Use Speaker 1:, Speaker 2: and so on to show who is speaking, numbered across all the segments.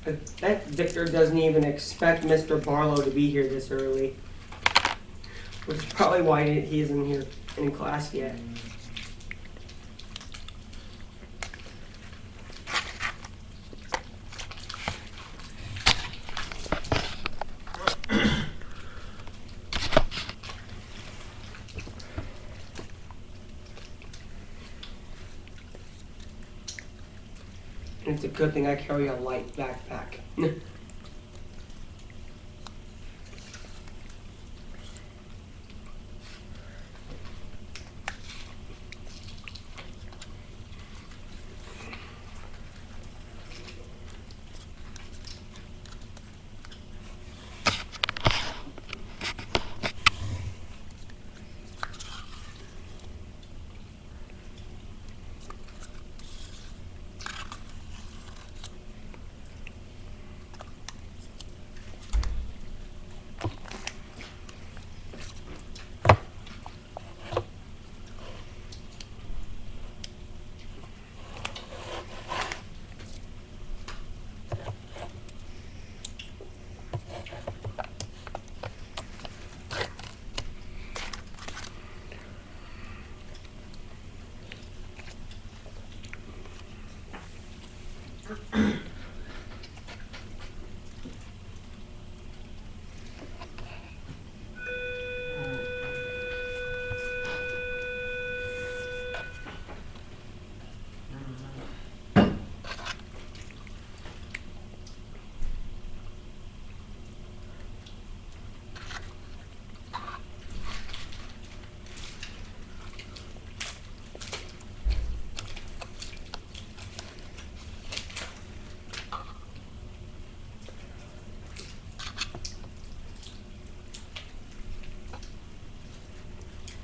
Speaker 1: That Victor doesn't even expect Mr. Barlow to be here this early. Which is probably why he isn't here in class yet. It's a good thing I carry a light backpack.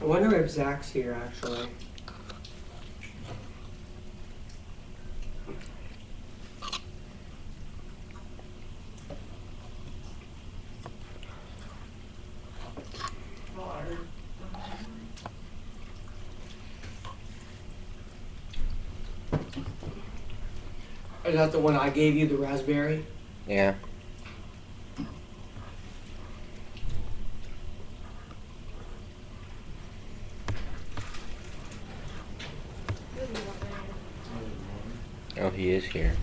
Speaker 1: I wonder if Zach's here, actually. Is that the one I gave you, the raspberry?
Speaker 2: Yeah. Oh, he is here.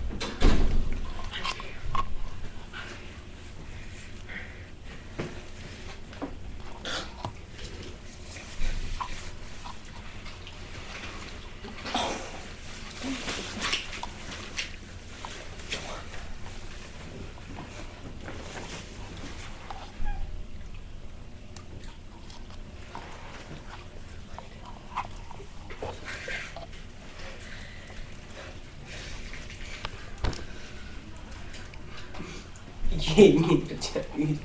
Speaker 1: Gave me the Chinese.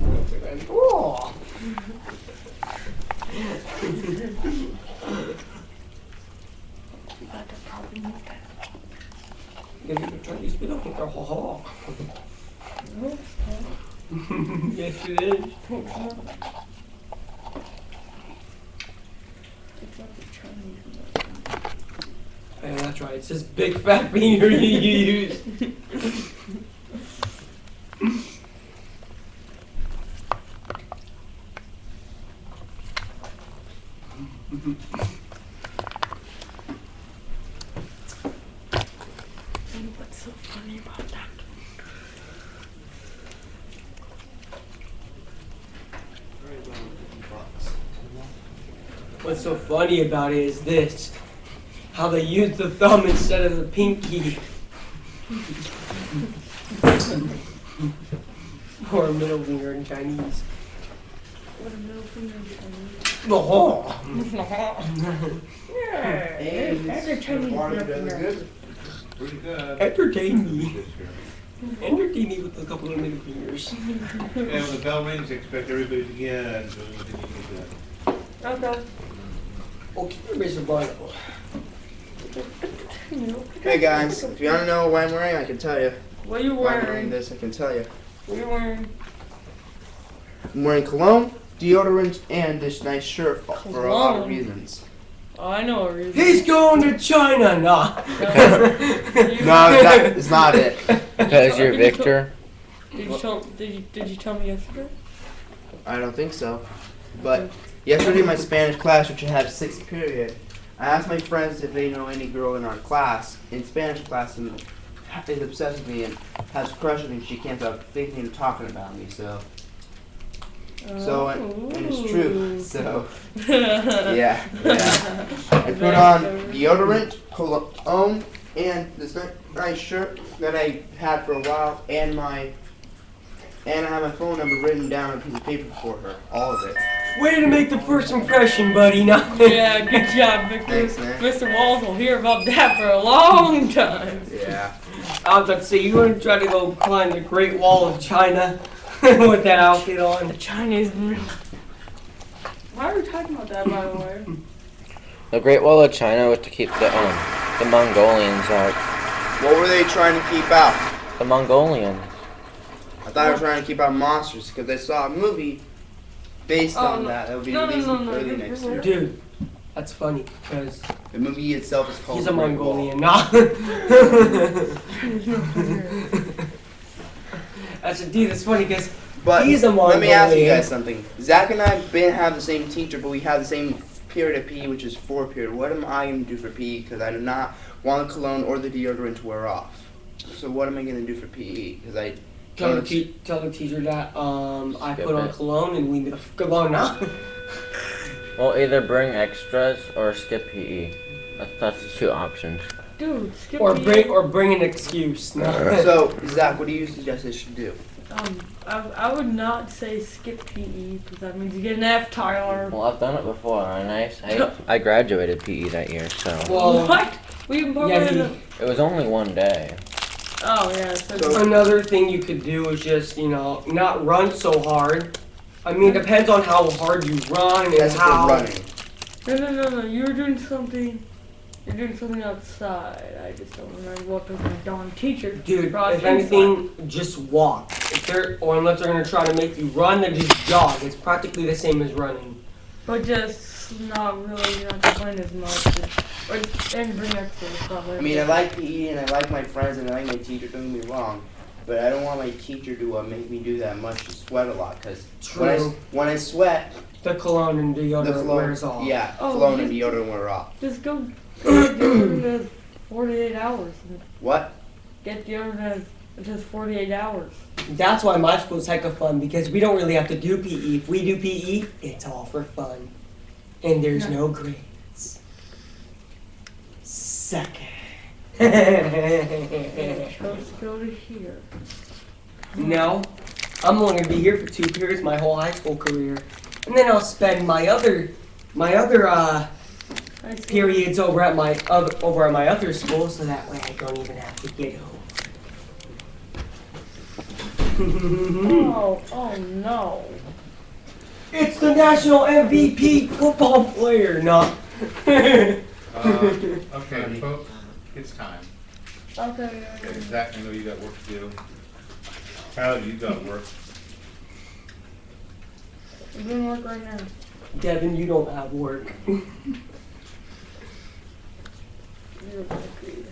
Speaker 1: Oh. Give me the Chinese middle finger. Ha ha. Yes, it is. Yeah, that's right. It's this big fat finger you use.
Speaker 3: What's so funny about that?
Speaker 1: What's so funny about it is this. How they use the thumb instead of the pinky. Or a middle finger in Chinese.
Speaker 3: What a middle finger in Chinese.
Speaker 1: Oh.
Speaker 3: Yeah, that's a Chinese middle finger.
Speaker 4: Pretty good.
Speaker 1: Entertain me. Entertain me with a couple of middle fingers.
Speaker 4: And when the bell rings, expect everybody to get it.
Speaker 3: Okay.
Speaker 1: Okay, Mr. Barlow.
Speaker 5: Hey guys, if you want to know what I'm wearing, I can tell you.
Speaker 3: What are you
Speaker 5: Why I'm wearing
Speaker 3: wearing?
Speaker 5: this, I can tell you.
Speaker 3: What are you wearing?
Speaker 5: I'm wearing cologne, deodorant, and this nice shirt for a lot of
Speaker 3: Cologne?
Speaker 5: reasons.
Speaker 3: Oh, I know a reason.
Speaker 1: He's going to China now.
Speaker 5: No, that is not it.
Speaker 2: Because you're Victor.
Speaker 3: Did you tell me yesterday?
Speaker 5: I don't think so. But yesterday in my Spanish class, which I had 6th period, I asked my friends if they know any girl in our class, in Spanish class, and is obsessed with me and has a crush on me. She can't stop thinking and talking about me. So and it's true. So yeah. I put on deodorant, cologne, and this nice shirt that I had for a while, and I have my phone number written down on a piece of paper for her. All of it.
Speaker 1: Way to make the first impression, buddy. Now.
Speaker 3: Yeah, good job, Victor.
Speaker 5: Thanks, man.
Speaker 3: Mr. Walls will hear about that for a long time.
Speaker 5: Yeah.
Speaker 1: I was about to say, you want to try to go climb the Great Wall of China with that outfit on?
Speaker 3: The Chinese. Why are we talking about that, by the way?
Speaker 2: The Great Wall of China was to keep the Mongolians out.
Speaker 5: What were they trying to keep out?
Speaker 2: The Mongolians.
Speaker 5: I thought they were trying to keep out monsters because I saw a movie based on
Speaker 3: no.
Speaker 5: that. That would be
Speaker 3: No,
Speaker 5: released
Speaker 3: no,
Speaker 5: early
Speaker 3: you're
Speaker 5: next
Speaker 3: right.
Speaker 5: year.
Speaker 1: Dude, that's funny because
Speaker 5: The movie itself is called
Speaker 1: he's a
Speaker 5: The Great Wall.
Speaker 1: Mongolian. Nah. Dude, that's funny because
Speaker 5: But
Speaker 1: he's a
Speaker 5: let me ask you
Speaker 1: Mongolian.
Speaker 5: guys something. Zach and I didn't have the same teacher, but we have the same period of PE, which is 4 period. What am I going to do for PE? Because I do not want the cologne or the deodorant to wear off. So what am I going to do for PE? Because I
Speaker 1: Tell
Speaker 5: don't
Speaker 1: the teacher that I
Speaker 2: Skip
Speaker 1: put on
Speaker 2: it.
Speaker 1: cologne and leave me the fuck alone now.
Speaker 2: Well, either bring extras or skip PE. That's the 2 options.
Speaker 3: Dude, skip
Speaker 1: or
Speaker 3: the-
Speaker 1: bring an excuse. No.
Speaker 5: So, Zach, what do you suggest I should do?
Speaker 3: I would not say skip PE because that means you get an F, Tyler.
Speaker 2: Well, I've done it before, and I graduated PE that year, so
Speaker 1: Well,
Speaker 3: What? We both
Speaker 1: yeah,
Speaker 3: had
Speaker 1: he-
Speaker 3: a-
Speaker 2: it was only 1 day.
Speaker 3: Oh yeah. So
Speaker 5: So-
Speaker 1: Another thing you could do is just, not run so hard. I mean, it depends on how hard you run and
Speaker 5: That's
Speaker 1: how.
Speaker 5: for running.
Speaker 3: no. You were doing something. You're doing something outside. I just don't remember what was my darn teacher.
Speaker 1: Dude,
Speaker 3: brought
Speaker 1: if
Speaker 3: inside.
Speaker 1: anything, just walk. Or unless they're gonna try to make you run, then just jog. It's practically the same as running.
Speaker 3: But just not really, you're not complaining as much. And bring extra probably.
Speaker 5: I mean, I like PE and I like my friends and I like my teacher, don't get me wrong. But I don't want my teacher to make me do that much to sweat a lot. Because
Speaker 1: True.
Speaker 5: when I sweat,
Speaker 1: The cologne and
Speaker 5: the
Speaker 1: deodorant wears off.
Speaker 5: yeah,
Speaker 3: Oh,
Speaker 5: cologne
Speaker 3: you-
Speaker 5: and deodorant wear off.
Speaker 3: Just go get deodorant as 48 hours.
Speaker 5: What?
Speaker 3: Get deodorant as just 48 hours.
Speaker 1: That's why my school's heck of fun, because we don't really have to do PE. If we do PE, it's all for fun. And there's no grades. Suck it.
Speaker 3: Chose to go to here.
Speaker 1: No, I'm only gonna be here for 2 periods my whole high school career. And then I'll spend my other periods over at my other school, so that way I don't even have to get home.
Speaker 3: Oh no.
Speaker 1: It's the national MVP football player, no.
Speaker 4: Okay, folks, it's time.
Speaker 3: Okay.
Speaker 4: Okay, Zach, I know you got work to do. Kyle, you got work.
Speaker 3: We're doing work right now.
Speaker 1: Devin, you don't have work.
Speaker 3: You're a creator.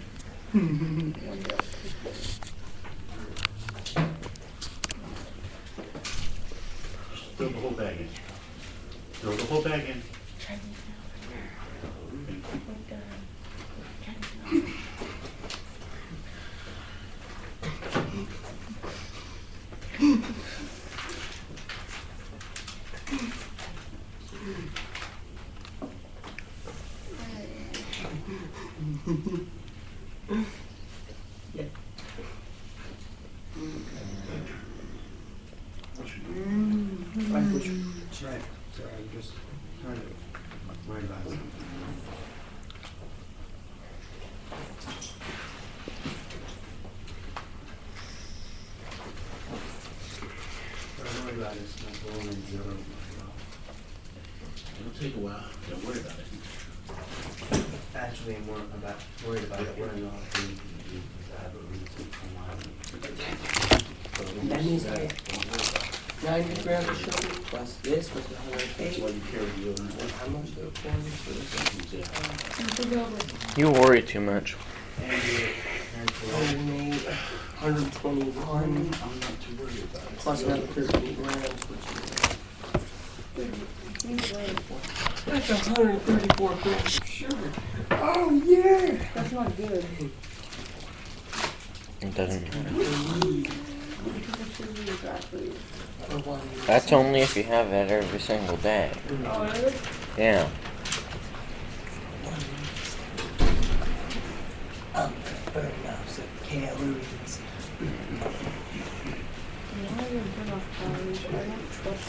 Speaker 3: One day.
Speaker 6: Throw the whole bag in. Throw the whole bag in.
Speaker 5: Sorry, I'm just kind of worried about something. What I'm worried about is my phone and the other one.
Speaker 6: It'll take a while. Don't worry about it.
Speaker 5: Actually, I'm worried about it wearing off because I have a reason for
Speaker 1: That means 90 grams of sugar plus this was
Speaker 6: That's
Speaker 1: 108.
Speaker 6: why you carry deodorant.
Speaker 1: And how much of it
Speaker 2: You worry too much.
Speaker 5: and your parents will
Speaker 1: 108. 121
Speaker 6: I'm not too worried about it.
Speaker 1: plus another 13 grams, which is that's 134 grams of sugar. Oh yeah.
Speaker 3: That's not good.
Speaker 2: It doesn't matter.
Speaker 3: Exactly.
Speaker 1: For one.
Speaker 2: That's only if you have it every single day.
Speaker 3: Oh, really?
Speaker 2: Yeah.
Speaker 1: I'm gonna burn off some calories.
Speaker 3: I'm not gonna burn off calories. I don't trust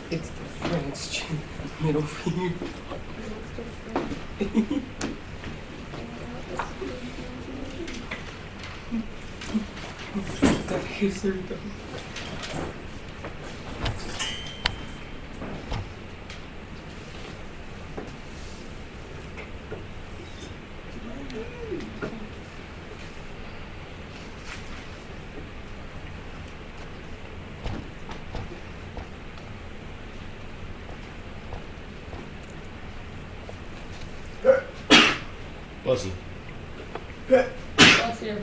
Speaker 1: It's the French middle finger. Here's the go.
Speaker 6: Bless you.
Speaker 3: Bless you.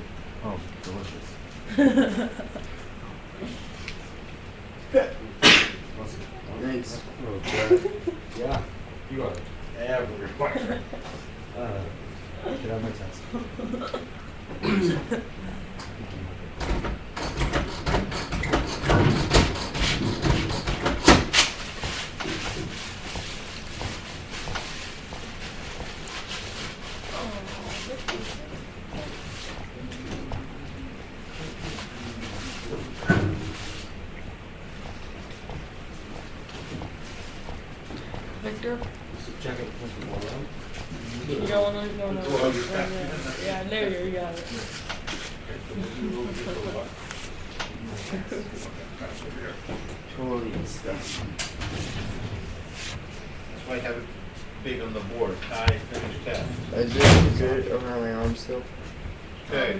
Speaker 6: Oh, delicious.
Speaker 5: Thanks.
Speaker 6: Yeah, you are everywhere. Get out my test.
Speaker 3: Victor?
Speaker 6: Check it.
Speaker 3: You got one of those? No. Yeah, there you got it.
Speaker 5: Totally disgusting.
Speaker 4: That's why I have it big on the board. I finished test.
Speaker 5: Is it around my arm still?
Speaker 4: Okay,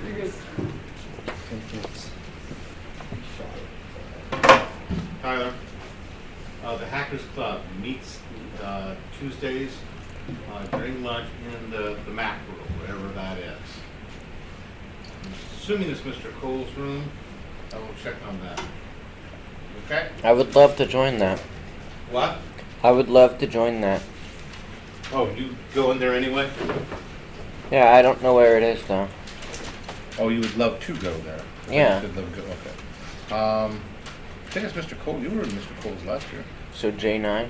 Speaker 3: You're good.
Speaker 4: Tyler, the Hackers Club meets Tuesdays during lunch in the Mac room, wherever that is. Assuming it's Mr. Cole's room, I will check on that. Okay?
Speaker 2: I would love to join that.
Speaker 4: What?
Speaker 2: I would love to join that.
Speaker 4: Oh, you go in there anyway?
Speaker 2: Yeah, I don't know where it is though.
Speaker 4: Oh, you would love to go there?
Speaker 2: Yeah.
Speaker 4: You'd love to go, okay. I think it's Mr. Cole. You were in Mr. Cole's last year.
Speaker 2: So J9?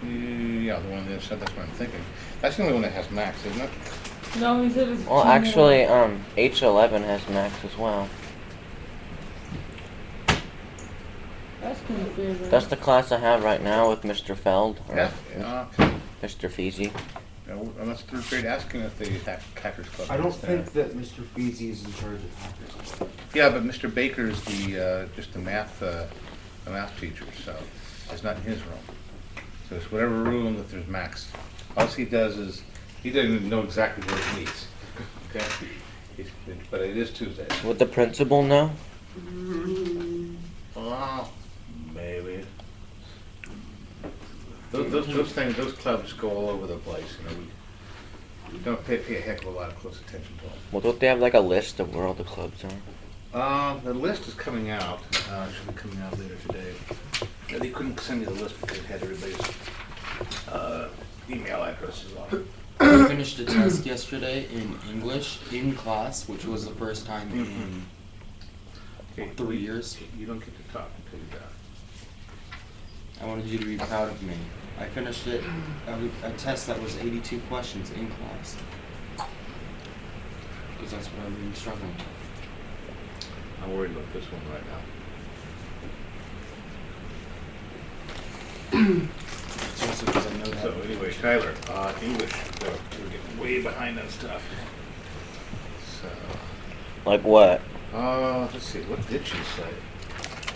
Speaker 4: Yeah, the one on the other side, that's what I'm thinking. That's the only one that has Max, isn't it?
Speaker 3: No, he said it's
Speaker 2: Well,
Speaker 3: two
Speaker 2: actually,
Speaker 3: more.
Speaker 2: H11 has Max as well.
Speaker 3: That's confusing.
Speaker 2: That's the class I have right now with Mr. Feld or
Speaker 4: Yeah. Okay.
Speaker 2: Mr. Feezy.
Speaker 4: Yeah, well, unless third grade asking if the Hackers Club
Speaker 5: I don't
Speaker 4: is there.
Speaker 5: think that Mr. Feezy is in charge of hackers.
Speaker 4: Yeah, but Mr. Baker is the, just the math teacher, so it's not in his room. So it's whatever room that there's Max. All he does is, he doesn't even know exactly where it meets, okay? But it is Tuesday.
Speaker 2: Would the principal know?
Speaker 4: Oh, maybe. Those things, those clubs go all over the place, you know, we don't pay a heck of a lot of close attention to them.
Speaker 2: Well, don't they have like a list of where all the clubs are?
Speaker 4: The list is coming out, should be coming out later today. Yeah, they couldn't send me the list because they had everybody's, email addresses on it.
Speaker 7: I finished a test yesterday in English in class, which was the first time in
Speaker 4: Okay,
Speaker 7: 3 years.
Speaker 4: You don't get to talk until you're done.
Speaker 7: I wanted you to be proud of me. I finished it, a test that was 82 questions in class. Because that's what I've been struggling with.
Speaker 4: I'm worried about this one right now.
Speaker 7: So also because I know that.
Speaker 4: So anyway, Tyler, English, we're getting way behind on stuff. So,
Speaker 2: Like what?
Speaker 4: let's see, what did she say?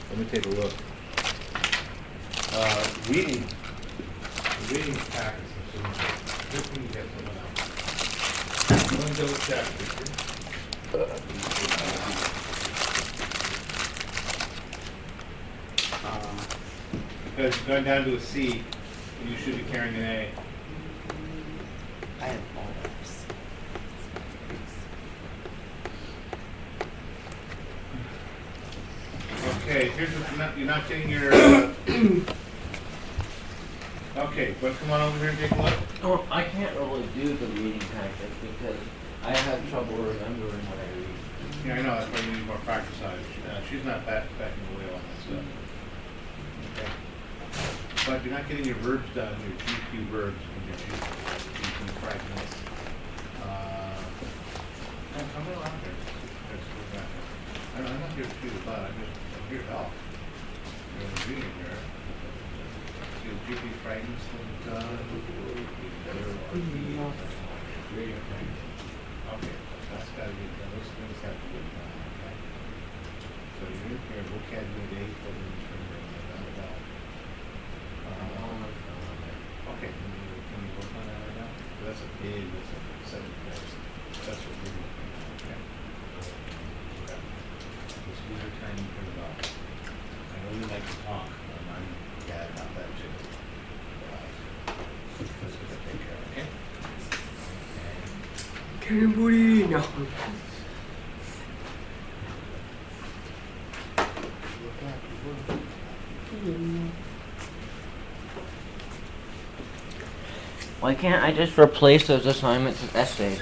Speaker 4: Let me take a look. Reading. The reading packets are so much. Good thing you get them out. Let me double check. Because going down to a C, you should be carrying an A.
Speaker 7: I have all F's.
Speaker 4: Okay, here's what you're not getting your. Okay, but come on over here and take a look.
Speaker 2: Oh, I can't really do the reading packets because I have trouble remembering what I read.
Speaker 4: Yeah, I know, that's why you need more practice on it. She's not backing away on that stuff. Okay. But you're not getting your verbs done, your GQ verbs, and your GQ fragments. I'm not out there. I'm not here to shoot a butt, I'm here to help. You're reading here. See the GQ fragments done. Reading fragments. Okay, that's gotta be done, those things have to be done, okay? So you're in here, vocabulary, okay, can you work on that right now? That's a big, that's a 7 points. That's what we're doing, okay? Just use your time and put it on. I know you like to talk, and I'm bad about that too. That's what I take care of, okay?
Speaker 1: Cannon booty. No.
Speaker 2: Why can't I just replace those assignments with essays?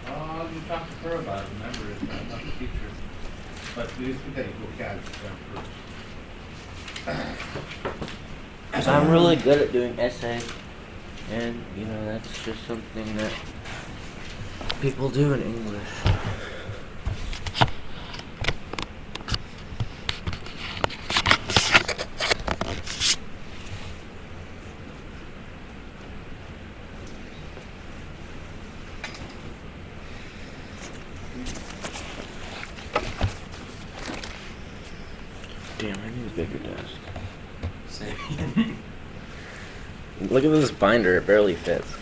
Speaker 4: You talk to her about it, remember, I'm not the teacher. But we just get vocabulary first.
Speaker 2: Because I'm really good at doing essays. And, you know, that's just something that people do in English. Damn, I need a bigger desk.
Speaker 7: Same.
Speaker 2: Look at this binder, it barely fits.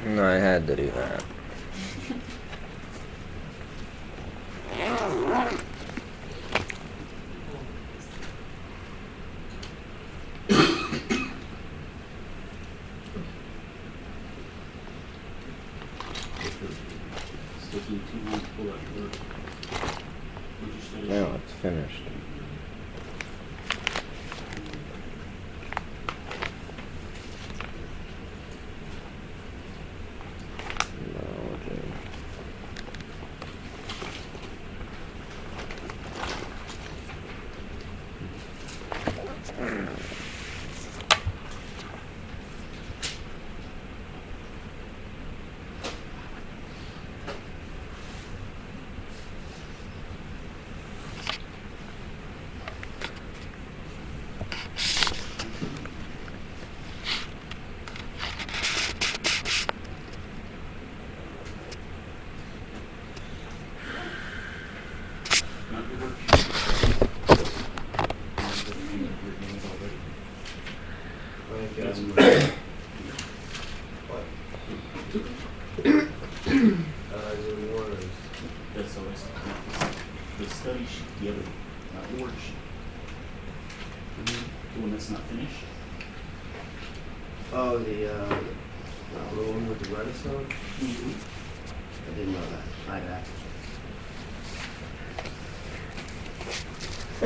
Speaker 2: No, I had to do that.
Speaker 6: Still too long to pull that word. Would you study?
Speaker 2: Now it's finished.
Speaker 6: Not your work. That's always the study sheet, the other, not the worksheet. The one that's not finished.
Speaker 5: Oh, the one with the redstone? I didn't know that. I'd ask.
Speaker 1: I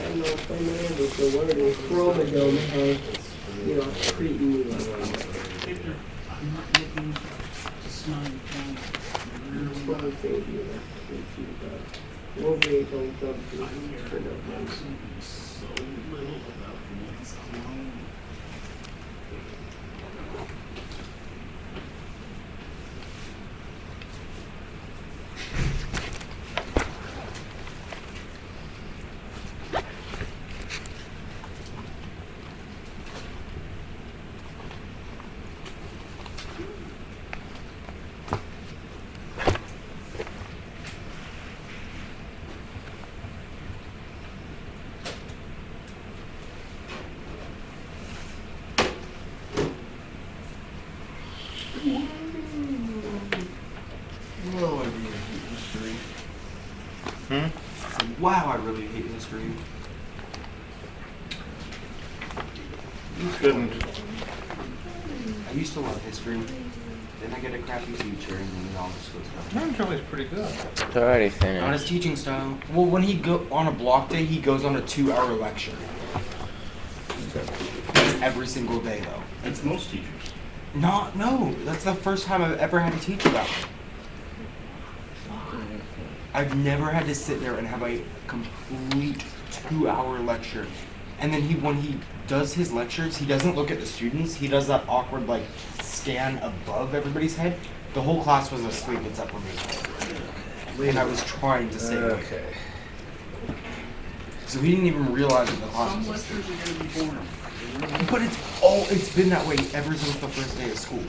Speaker 1: don't know if I know what the word is. Chromosome has, you know, treating me like
Speaker 6: Victor, I'm not looking to smile down.
Speaker 1: well, thank you. We'll wait on
Speaker 6: I
Speaker 1: something.
Speaker 6: care absolutely so little about what's alone.
Speaker 7: I said, wow, I really hate history.
Speaker 4: You shouldn't.
Speaker 7: I used to love history. Then I get a crappy teacher, and then it all just goes down.
Speaker 4: Mr. Kelly's pretty good.
Speaker 2: It's already
Speaker 7: Not his
Speaker 2: finished.
Speaker 7: teaching style. Well, when he go on a block day, he goes on a 2-hour lecture. Every single day, though.
Speaker 6: That's most teachers.
Speaker 7: No, that's the first time I've ever had to teach that. I've never had to sit there and have a complete 2-hour lecture. And then when he does his lectures, he doesn't look at the students. He does that awkward, like, scan above everybody's head. The whole class was asleep except for me. And I was trying to say it.
Speaker 4: Okay.
Speaker 7: So he didn't even realize that the class
Speaker 6: Some
Speaker 7: was asleep.
Speaker 6: lectures are gonna be boring.
Speaker 7: But it's been that way ever since the first day of school.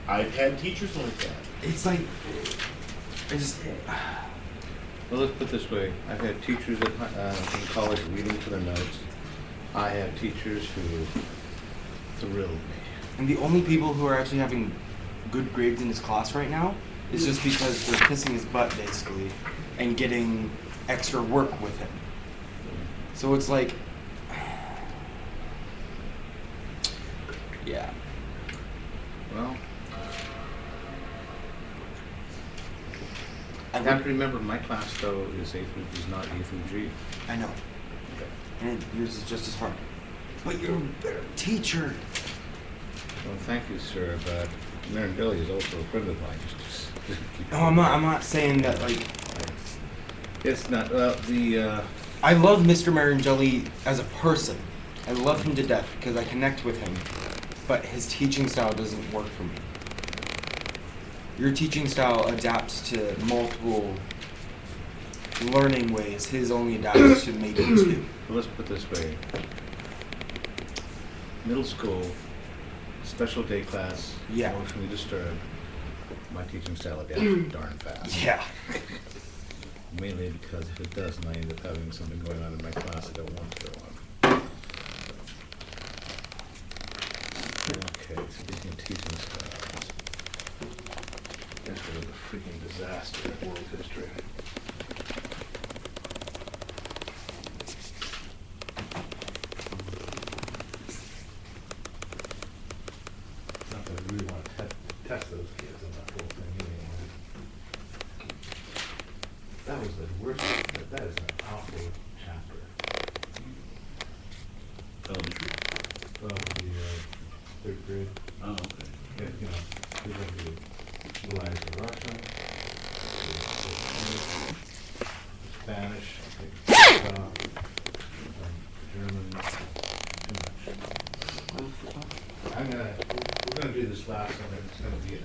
Speaker 6: I've had teachers like that.
Speaker 7: It's like, it's,
Speaker 4: Well, let's put it this way. I've had teachers in college reading for their notes. I have teachers who thrilled me.
Speaker 7: and the only people who are actually having good grades in his class right now is just because they're kissing his butt, basically, and getting extra work with him. So it's like, yeah.
Speaker 4: Well,
Speaker 7: I
Speaker 4: I have to remember my class though is not A through G.
Speaker 7: I know. And yours is just as hard. But you're a better teacher.
Speaker 4: Well, thank you, sir, but Mary Billy is also a friend of mine.
Speaker 7: No, I'm not saying that, like,
Speaker 4: It's not,
Speaker 7: I love Mr. Marangelli as a person. I love him to death because I connect with him. But his teaching style doesn't work for me. Your teaching style adapts to multiple learning ways. His only adapts to maybe 2.
Speaker 4: let's put it this way. Middle school, special day class,
Speaker 7: Yeah.
Speaker 4: emotionally disturbed. My teaching style adapts darn fast.
Speaker 7: Yeah.
Speaker 4: Mainly because if it doesn't, I end up having something going on in my class I don't want to go on. Okay, speaking of teaching styles, this was a freaking disaster in world history. Not that I really want to test those kids on that whole thing anyway. That was the worst, that is an awful chapter.
Speaker 6: Elementary.
Speaker 4: Well, the third grade,
Speaker 6: Oh, okay.
Speaker 4: yeah, you know, we're going to do the lines of Russia, the Spanish, German, too much. We're gonna do this last one, and it's gonna be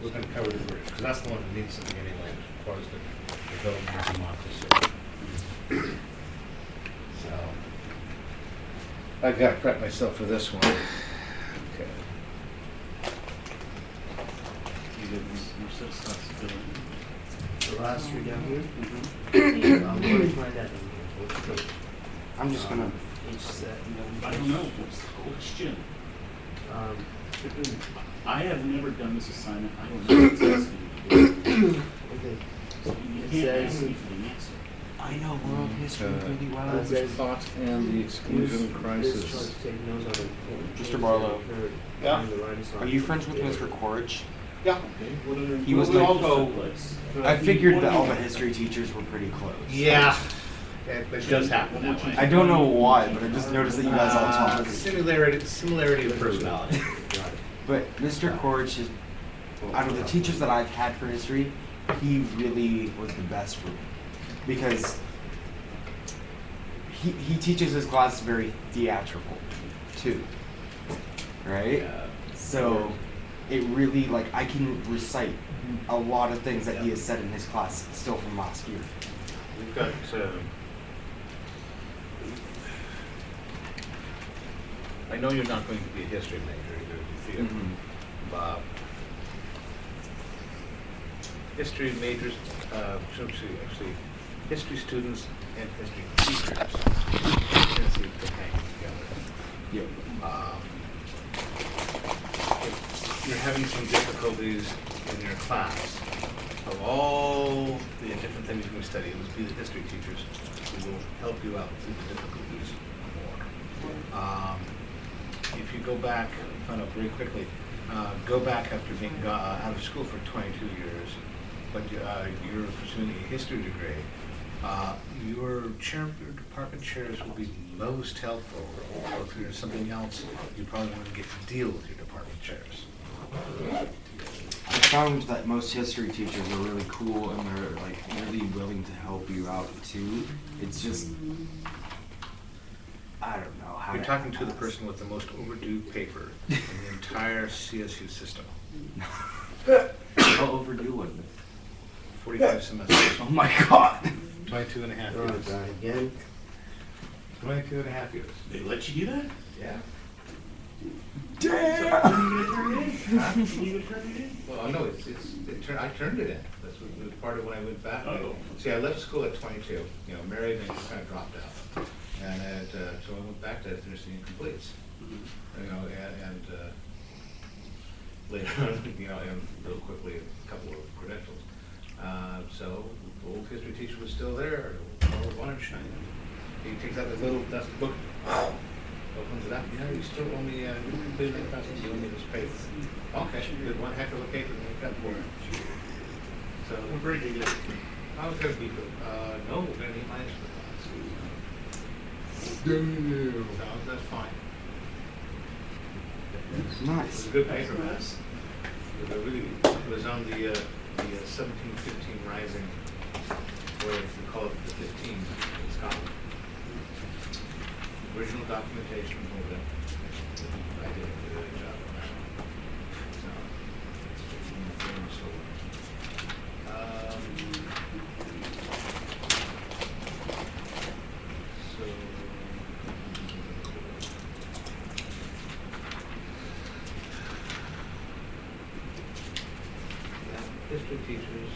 Speaker 4: we're gonna cover the bridge, because that's the one that needs something anyway, as far as the development of democracy. So, I gotta prep myself for this one. Okay.
Speaker 6: You did responsibility.
Speaker 5: The last three down here.
Speaker 6: Mm-hmm.
Speaker 5: What is my dad down here? What's the
Speaker 7: I'm just gonna.
Speaker 5: each set?
Speaker 6: I don't know, what's the question? I have never done this assignment, I don't know what's asking you to do.
Speaker 5: Okay.
Speaker 6: You
Speaker 5: It
Speaker 6: can't ask
Speaker 5: says-
Speaker 6: me for the answer.
Speaker 7: I know world history really well.
Speaker 5: it says-
Speaker 4: Thought and the exclusion crisis.
Speaker 7: Mr. Barlow.
Speaker 4: Yeah.
Speaker 7: Are you friends with Mr. Corridge?
Speaker 4: Yeah.
Speaker 6: Okay, what other?
Speaker 7: He was
Speaker 6: what
Speaker 7: like-
Speaker 6: else took place?
Speaker 7: I figured that all the history teachers were pretty close.
Speaker 4: Yeah. It does happen that way.
Speaker 7: I don't know why, but I just noticed that you guys all talk.
Speaker 4: Similarity of personality.
Speaker 7: But Mr. Corridge is, out of the teachers that I've had for history, he really was the best for me. Because he teaches his class very theatrical, too. Right? So, it really, like, I can recite a lot of things that he has said in his class still from last year.
Speaker 4: We've got, I know you're not going to be a history major, you're going to be theater.
Speaker 7: Mm-hmm.
Speaker 4: History majors, actually, history students and history teachers tendency to hang together.
Speaker 7: Yep.
Speaker 4: If you're having some difficulties in your class, of all the different things you can study, it would be the history teachers who will help you out through the difficulties more. If you go back, find out very quickly, go back after being out of school for 22 years, but you're pursuing a history degree, your department chairs will be most helpful. Or if you're something else, you probably want to get to deal with your department chairs.
Speaker 7: I found that most history teachers are really cool and they're like really willing to help you out too. It's just, I don't know how.
Speaker 4: You're talking to the person with the most overdue paper in the entire CSU system.
Speaker 7: How overdue was this?
Speaker 4: 45 semesters.
Speaker 7: Oh my god.
Speaker 4: 22 and a half
Speaker 5: Oh,
Speaker 4: years.
Speaker 5: God, again.
Speaker 4: 22 and a half years.
Speaker 6: They let you do that?
Speaker 4: Yeah.
Speaker 6: When are you gonna turn it in? Huh? When are you gonna turn it in?
Speaker 4: Well, no, I turned it in. That's what was part of when I went back.
Speaker 6: Oh.
Speaker 4: See, I left school at 22, married and just kind of dropped out. And so I went back to finish the incompletes. And later on, and real quickly, a couple of credentials. So the old history teacher was still there, Carl Weinstein. He takes out his little dust book, opens it up, you still owe me, you completed my class, you owe me this paper. Okay, good, one heck of a paper to make up for it. So,
Speaker 6: We're breaking it.
Speaker 4: I was gonna be good, no, we're gonna need minus for class. So, that's fine. It was
Speaker 7: Nice.
Speaker 4: a good paper, man. It was on the 1715 Rising, or if you call it the 15 in Scotland. Original documentation over there. I did a good job on that one. So, it's in the film store. History teachers,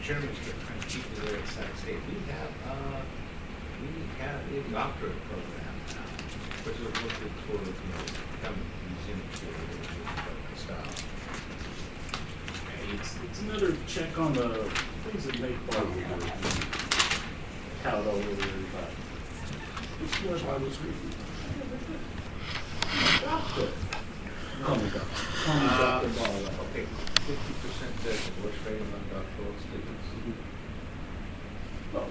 Speaker 4: chairman's trying to keep me there at Sac State. We have a doctorate program now, which is mostly for, become museum style.
Speaker 6: It's another check on the things that make Barbara tout all over everybody. It's what I was reading. Doctor. Call me doctor. Call me Dr. Barlow.
Speaker 4: Okay, 50% divorce rate among doctoral students.
Speaker 6: Well,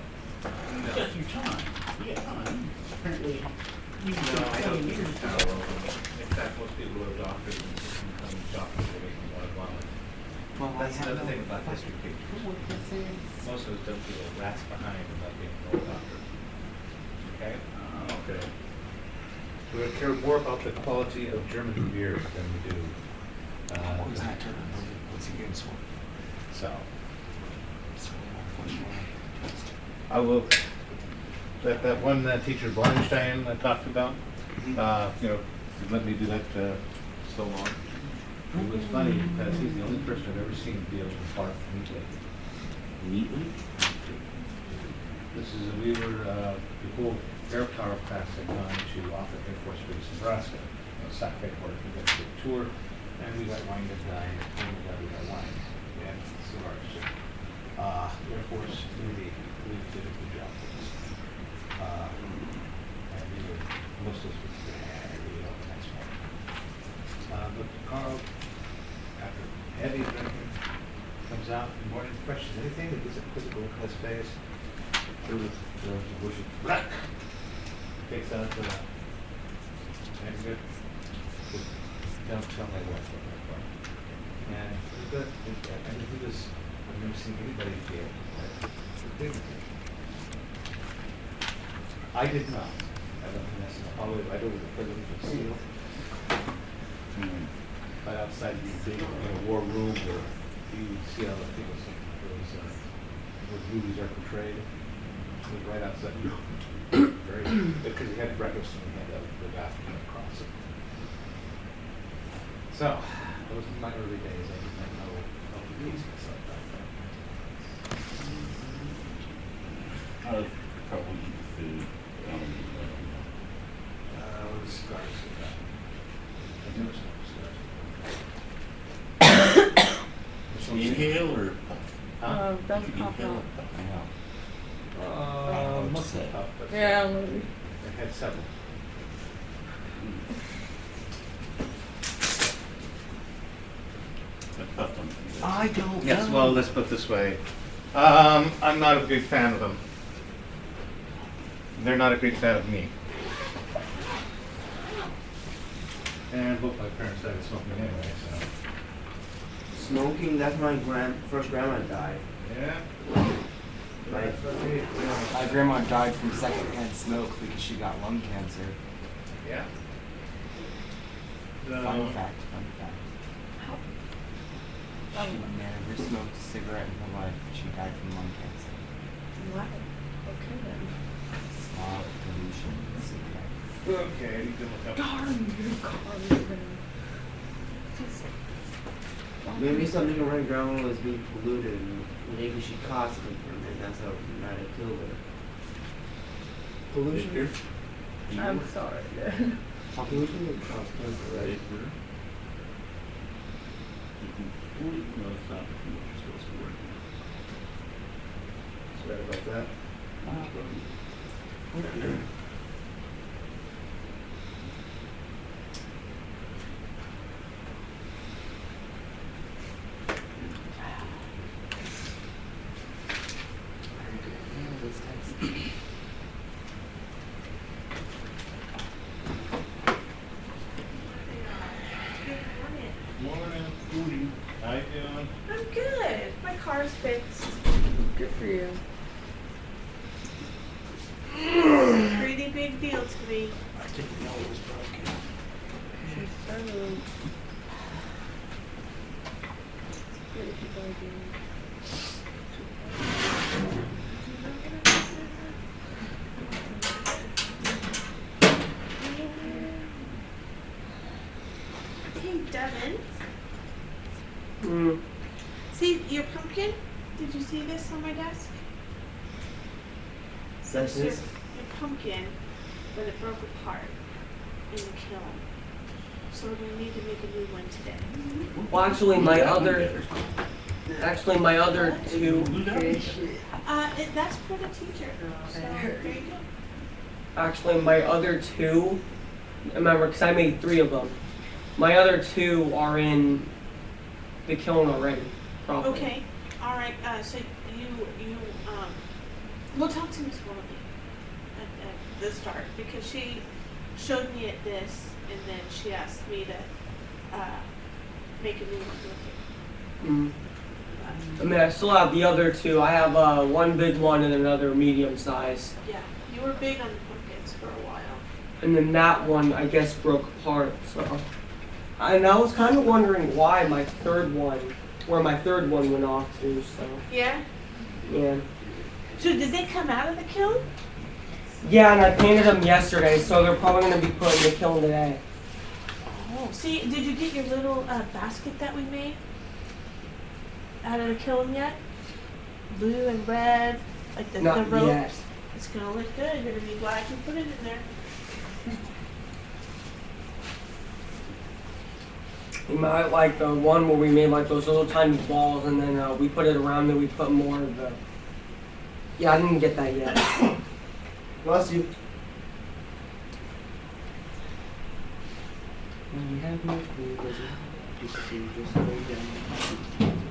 Speaker 6: you got your time. You got time. Apparently, you
Speaker 4: No, I don't think it's parallel. In fact, most people who are doctors and become doctors are making a lot of money.
Speaker 7: Well,
Speaker 4: That's another thing about history teachers. Most of us don't feel rats behind about being an old doctor. Okay? Okay. We would care more about the quality of German beer than we do.
Speaker 7: What was that term? What's he getting for?
Speaker 4: So. I will, that one teacher, Weinstein, I talked about, let me do that so long. It was funny because he's the only person I've ever seen deal with barf neatly. Neatly? We were, the whole air power class had gone to Offutt Air Force Base, Nebraska, SAC headquarters. We got to take a tour, and we got wine to dine, and we got wine. We had cigars too. Air Force really did a good job for us. And we were, most of us were really up the next morning. But Carl, after heavy drinking, comes out in the morning, questions anything that gets a quizzical look on his face. It was worship. Black. Takes out the. And good. Don't tell my wife what that was. And he was, I've never seen anybody feel with dignity. I did not. I don't think that's always, I do with the privilege of seal. But outside the big war room where you see how the people, those movies are portrayed. It was right outside. Very, because he had breakfast and we had the bathroom across it. So, those were my early days. I did not know how to please myself back then.
Speaker 6: How did probably eat the food?
Speaker 4: It was cigars. I do smoke cigars. There's
Speaker 3: That's popping up.
Speaker 7: I know.
Speaker 6: Must have popped up.
Speaker 3: Yeah, maybe.
Speaker 6: I had several. I puffed on them.
Speaker 7: I don't
Speaker 4: Yes,
Speaker 7: know.
Speaker 4: well, let's put it this way. I'm not a big fan of them. They're not a big fan of me. And both my parents started smoking anyway, so.
Speaker 5: Smoking, that's my first grandma died.
Speaker 4: Yeah?
Speaker 5: Like,
Speaker 7: My grandma died from secondhand smoke because she got lung cancer.
Speaker 4: Yeah?
Speaker 7: Fun fact, fun fact. She never smoked a cigarette in her life. She died from lung cancer.
Speaker 3: Wow. Okay then.
Speaker 7: Smog, pollution, cigarettes.
Speaker 4: Okay, you can look up.
Speaker 3: Darn you, Carmen.
Speaker 5: maybe something around grandma was being polluted and maybe she caused it and that's how it might have killed her. Pollution?
Speaker 3: I'm sorry, then.
Speaker 5: Pollution would cause cancer, right?
Speaker 6: No, it's not. It's supposed to work.
Speaker 5: Sorry about that.
Speaker 4: Morning, Foodie. How you doing?
Speaker 8: I'm good. My car's fixed.
Speaker 3: Good for you.
Speaker 8: Pretty big deal to me.
Speaker 6: I didn't know it was broken.
Speaker 3: She's so What is she gonna do?
Speaker 8: Hey, Devin.
Speaker 1: Mm.
Speaker 8: See your pumpkin? Did you see this on my desk?
Speaker 5: That's
Speaker 8: Your,
Speaker 5: this?
Speaker 8: your pumpkin, but it broke apart in the kiln. So we're gonna need to make a new one today.
Speaker 1: Well, actually, my other two.
Speaker 8: That's for the teacher. So there you go.
Speaker 1: Actually, my other two. Remember, because I made 3 of them. My other 2 are in the kiln already. Probably.
Speaker 8: Okay. All right. So you we'll talk to Miss Willoughby at the start because she showed me at this and then she asked me to make a new one with it.
Speaker 1: Mm. I mean, I still have the other 2. I have one big one and another medium size.
Speaker 8: Yeah, you were big on the pumpkins for a while.
Speaker 1: And then that one, I guess, broke apart. So, and I was kind of wondering why my third one went off too. So,
Speaker 8: Yeah.
Speaker 1: yeah.
Speaker 8: So did they come out of the kiln?
Speaker 1: Yeah, and I painted them yesterday, so they're probably going to be put in the kiln today.
Speaker 8: Oh. See, did you get your little basket that we made out of the kiln yet? Blue and red, like the
Speaker 1: Not
Speaker 8: ropes.
Speaker 1: yet.
Speaker 8: It's gonna look good. You're gonna be glad you put it in there.
Speaker 1: You might like the one where we made like those little tiny balls, and then we put it around, and we put more of the. Yeah, I didn't get that yet.
Speaker 5: Bless you.
Speaker 7: When you have no clue, does it just lay down?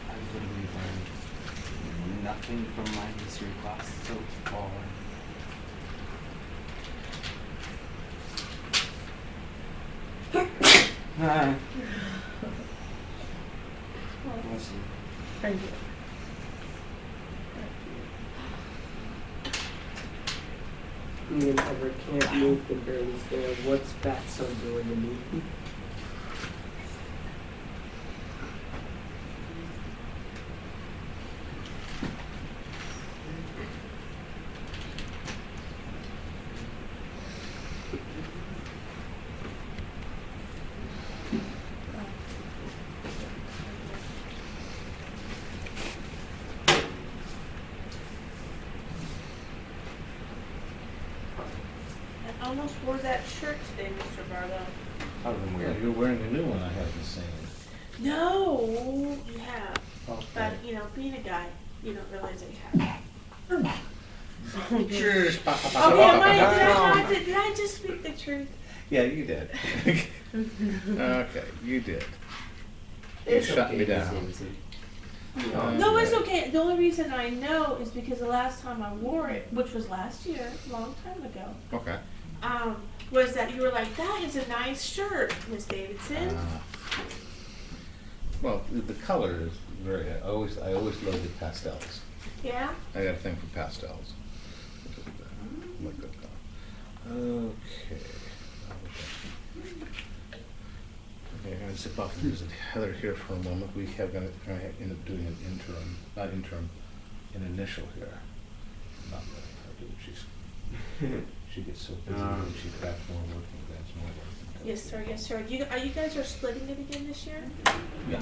Speaker 7: I've literally learned nothing from my history class so far. Ah. Bless you.
Speaker 3: Thank you.
Speaker 1: Me and Ever can't move the barely there. What's Fatso doing to me?
Speaker 8: wore that shirt today, Mr. Barlow.
Speaker 7: Out of them
Speaker 4: Yeah,
Speaker 7: weird.
Speaker 4: you're wearing a new one, I haven't seen.
Speaker 8: No, you have.
Speaker 4: Okay.
Speaker 8: But, you know, being a guy, you don't realize that you have.
Speaker 4: Cheers.
Speaker 8: Okay, did I just speak the truth?
Speaker 4: Yeah, you did. Okay, you did. You
Speaker 8: It's
Speaker 4: shut me down.
Speaker 8: No, it's okay. The only reason I know is because the last time I wore it, which was last year, a long time ago,
Speaker 4: Okay.
Speaker 8: was that you were like, that is a nice shirt, Miss Davidson.
Speaker 4: Well, the color is very. I always love the pastels.
Speaker 8: Yeah?
Speaker 4: I got a thing for pastels. Look at that. Okay. Okay, I'm gonna zip off and visit Heather here for a moment. We have gonna end up doing an initial here. Not that I do. She gets so busy when she crafts more work and grabs more work.
Speaker 8: Yes, sir. Yes, sir. You guys are splitting it again this year?
Speaker 4: Yeah.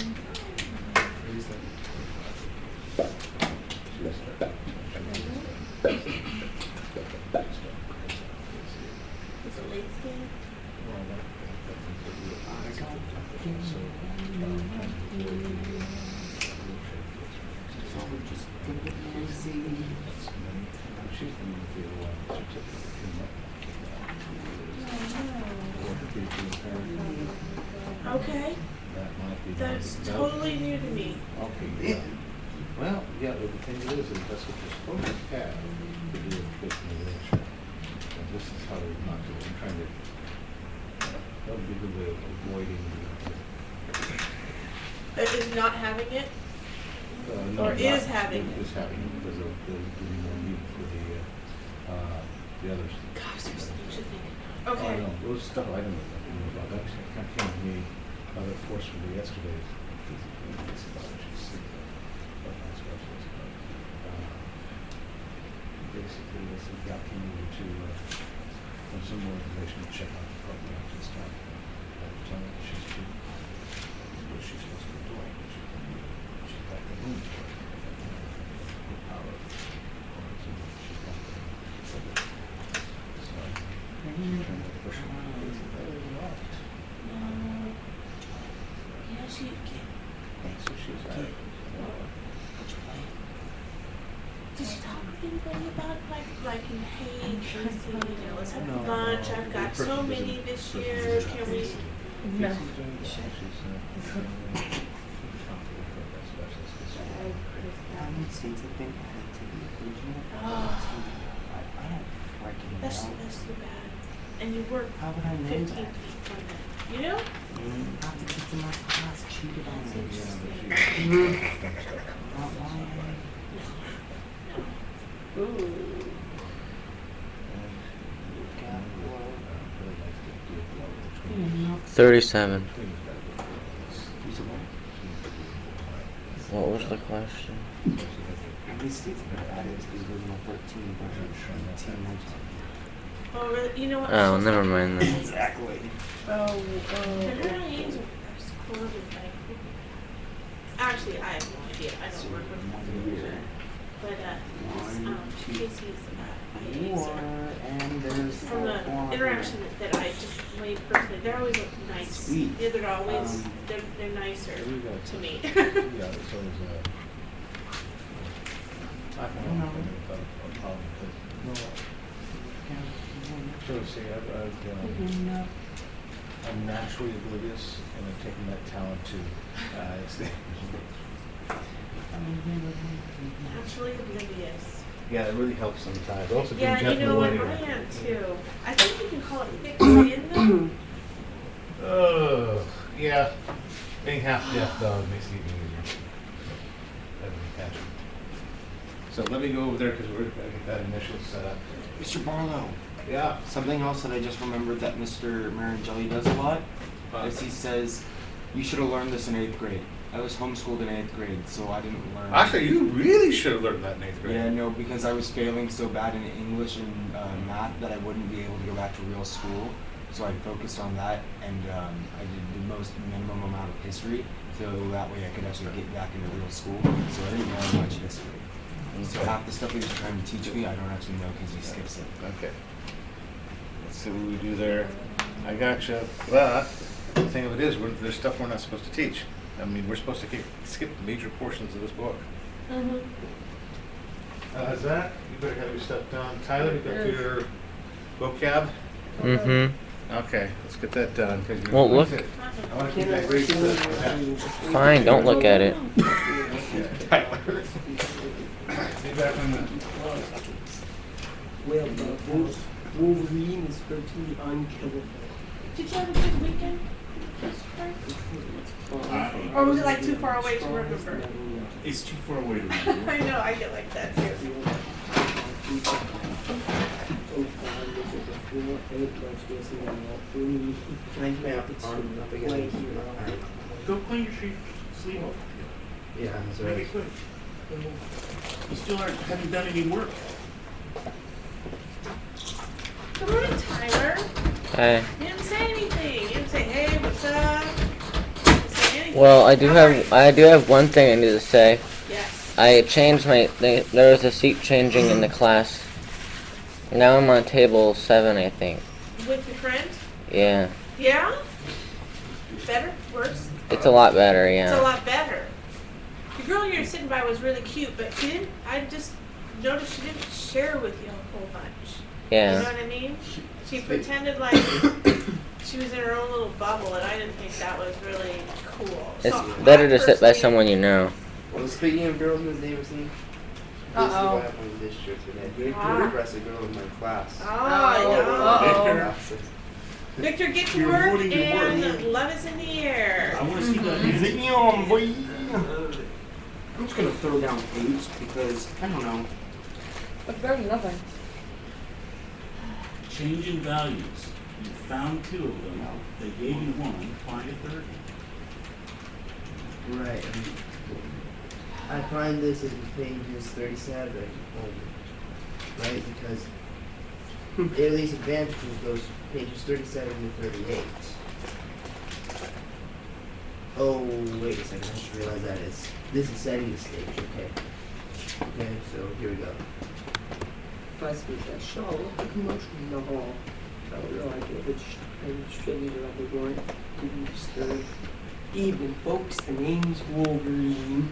Speaker 8: Is it late skin? Okay. That's totally new to me.
Speaker 4: Okay, yeah. Well, yeah, the thing is that's what you're supposed to have to do a fit relation. And this is how we're not doing. I'm trying to, that would be a good way of avoiding
Speaker 8: Is not having it?
Speaker 4: no,
Speaker 8: Or
Speaker 4: not-
Speaker 8: is having it.
Speaker 4: Is having it, because there'll be more need for the others.
Speaker 8: Gosh, there's so much to think about.
Speaker 4: Oh,
Speaker 8: Okay.
Speaker 4: I know, those stuff I don't know about. That kind of came to me rather forcefully yesterday. It's about what you see. Basically, this is got came over to from some organization to check out the programs and stuff. Tell her what she's supposed to be doing. She's got the room for it. The power of it. She's got the so she's trying to push it.
Speaker 8: Yeah, she can.
Speaker 4: So she's at it.
Speaker 8: Did she talk with anybody about like hey, Tracy, you know, let's have lunch. I've got so many this year. Can we?
Speaker 3: No.
Speaker 5: How many states have been added to the original?
Speaker 8: Oh,
Speaker 5: I don't freaking
Speaker 8: that's
Speaker 5: know.
Speaker 8: too bad. And you work
Speaker 5: How would I know
Speaker 8: 15
Speaker 5: that?
Speaker 8: feet from them. You know?
Speaker 5: Half the kids in my class cheated on
Speaker 8: That's
Speaker 5: me.
Speaker 8: interesting.
Speaker 5: Not lying.
Speaker 3: Ooh.
Speaker 5: Yeah,
Speaker 2: 37.
Speaker 5: usable.
Speaker 2: What was the question?
Speaker 5: How many states have been added to the original 13 version? 18, 19.
Speaker 8: Oh, really? You know what?
Speaker 2: Oh, never mind then.
Speaker 5: Exactly.
Speaker 8: And her names are supposedly like. Actually, I have no idea. I don't work with her. But Casey's I use
Speaker 5: Or,
Speaker 8: her.
Speaker 5: and there's
Speaker 8: From the interaction that I just made personally, they're always nice.
Speaker 5: Sweet.
Speaker 8: Yeah, they're always
Speaker 5: Um,
Speaker 8: they're nicer to me.
Speaker 4: Yeah, it's always I don't know. A problem, so see, I'm naturally oblivious, and I've taken that talent to.
Speaker 8: Naturally oblivious.
Speaker 4: Yeah, it really helps sometimes. Also,
Speaker 8: Yeah,
Speaker 4: being
Speaker 8: you know what?
Speaker 4: gentle
Speaker 8: I
Speaker 4: anyway.
Speaker 8: am too. I think you can call it thick skin though.
Speaker 4: Yeah. Being half deaf dog makes it even easier. That would be catchy. So let me go over there because we're gonna get that initial set up.
Speaker 7: Mr. Barlow,
Speaker 4: Yeah.
Speaker 7: something else that I just remembered that Mr. Marangelli does a lot is he says, you should have learned this in 8th grade. I was homeschooled in 8th grade, so I didn't learn.
Speaker 4: Actually, you really should have learned that in 8th grade.
Speaker 7: Yeah, no, because I was failing so bad in English and math that I wouldn't be able to go back to real school. So I focused on that, and I did the most minimum amount of history, so that way I could actually get back into real school. So I didn't learn much history. So half the stuff he was trying to teach me, I don't actually know because he skips it.
Speaker 4: Okay. see what we do there. I gotcha. But the thing of it is, there's stuff we're not supposed to teach. I mean, we're supposed to skip major portions of this book.
Speaker 8: Mm-hmm.
Speaker 4: How's that? You better have your stuff done. Tyler, you got your vocab?
Speaker 2: Mm-hmm.
Speaker 4: Okay, let's get that done. 'Cause you
Speaker 2: Well, look.
Speaker 4: I want to keep that great stuff.
Speaker 2: Fine, don't look at it.
Speaker 4: Be back in a minute.
Speaker 1: Well, Wolverine is virtually unkillable.
Speaker 8: Did you have a good weekend? Or was it like too far away to remember?
Speaker 6: It's too far away to remember.
Speaker 8: I know, I get like that too.
Speaker 5: Can I get my arm up against the
Speaker 6: Go clean your sleeve off.
Speaker 5: Yeah, that's
Speaker 6: Make
Speaker 5: right.
Speaker 6: it quick. You still haven't done any work.
Speaker 8: Good morning, Tyler.
Speaker 2: Hey.
Speaker 8: You didn't say anything. You didn't say, hey, what's up? You didn't say anything.
Speaker 2: Well, I do have one thing I need to say.
Speaker 8: Yes.
Speaker 2: I changed there was a seat changing in the class. Now I'm on table 7, I think.
Speaker 8: With your friend?
Speaker 2: Yeah.
Speaker 8: Yeah? Better? Worse?
Speaker 2: It's a lot better,
Speaker 8: It's a
Speaker 2: yeah.
Speaker 8: lot better. The girl you were sitting by was really cute, but she didn't, I just noticed she didn't share with you a whole bunch. You know
Speaker 2: Yeah.
Speaker 8: what I mean? She pretended like she was in her own little bubble, and I didn't think that was really cool.
Speaker 2: It's
Speaker 8: So
Speaker 2: better
Speaker 8: I
Speaker 2: to sit by
Speaker 8: personally-
Speaker 2: someone you know.
Speaker 5: Well, speaking of girls, Ms. Davidson, this is
Speaker 3: Uh-oh.
Speaker 5: what happened with this shirt today.
Speaker 8: Ah.
Speaker 5: Impress a girl in my class.
Speaker 8: Oh,
Speaker 3: Uh-oh.
Speaker 8: Victor, get to
Speaker 6: You're
Speaker 8: work,
Speaker 6: avoiding your work.
Speaker 8: and love is in the air.
Speaker 6: I want to see that.
Speaker 7: Zion, boy. I'm just gonna throw down H because I don't know.
Speaker 3: That's better than nothing.
Speaker 6: Changing values. You found 2 of them. They gave you 1. Find a third.
Speaker 5: Right. I find this in pages 37, right? Because it at least advantages those pages 37 to 38. Oh, wait a second. I just realized this is setting the stage. Okay. Okay, so here we go.
Speaker 1: Fuss with that shawl, what the commotion in the hall? I don't know, I get which distributor I would want to be disturbed. Evening, folks, the name's Wolverine.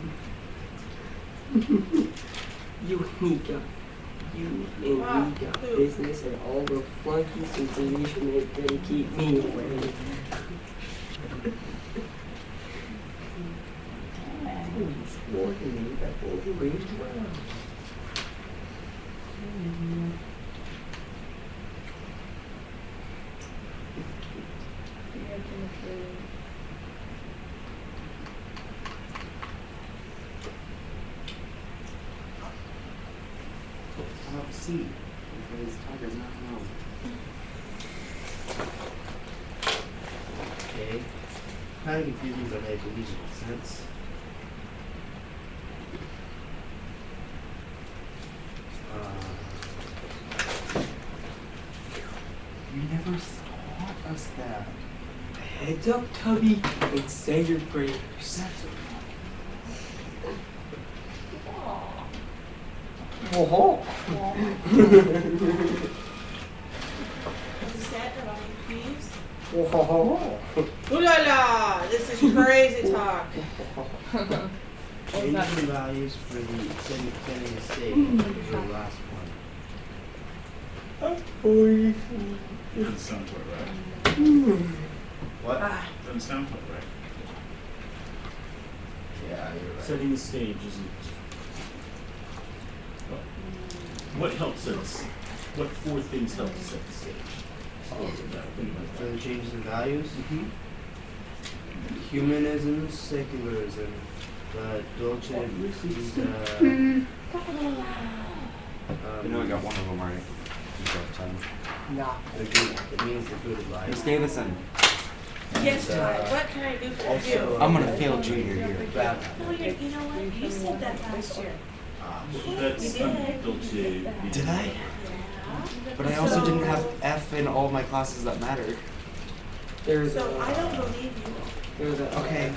Speaker 1: You and me got
Speaker 8: Who?
Speaker 1: business, and all the flunkies and deletion ain't gonna keep me away. You swore to me that Wolverine's well.
Speaker 7: I'll have a seat because Tiger's not home.
Speaker 5: Okay. Kind of confusing, but I believe it makes sense.
Speaker 7: You never taught us that.
Speaker 1: Heads up, Tubby, and say your prayers. Oh.
Speaker 8: Set about peeves.
Speaker 1: Oh.
Speaker 8: Ooh la la! This is crazy talk.
Speaker 5: Changing the values for the setting the stage is the last one.
Speaker 6: Doesn't sound quite right.
Speaker 5: What?
Speaker 6: Doesn't sound quite right.
Speaker 5: Yeah, you're right.
Speaker 6: Setting the stage isn't. What helps us? What 4 things help to set the stage?
Speaker 5: For the changes in values? Humanism, secularism, Dolce Vita.
Speaker 7: You know I got one of them right. You got 10.
Speaker 1: Nah.
Speaker 5: The good, it means the good
Speaker 7: Miss
Speaker 5: life.
Speaker 7: Davidson,
Speaker 8: Yes, Todd. What can I do for
Speaker 5: Also,
Speaker 8: you?
Speaker 7: I'm gonna fail junior year.
Speaker 8: No, you know what? You said that last year.
Speaker 6: That's
Speaker 8: You did.
Speaker 6: Dolce.
Speaker 7: Did I? But I also didn't have F in all my classes that mattered.
Speaker 1: There's
Speaker 8: So I don't believe you.
Speaker 1: There's a
Speaker 7: Okay.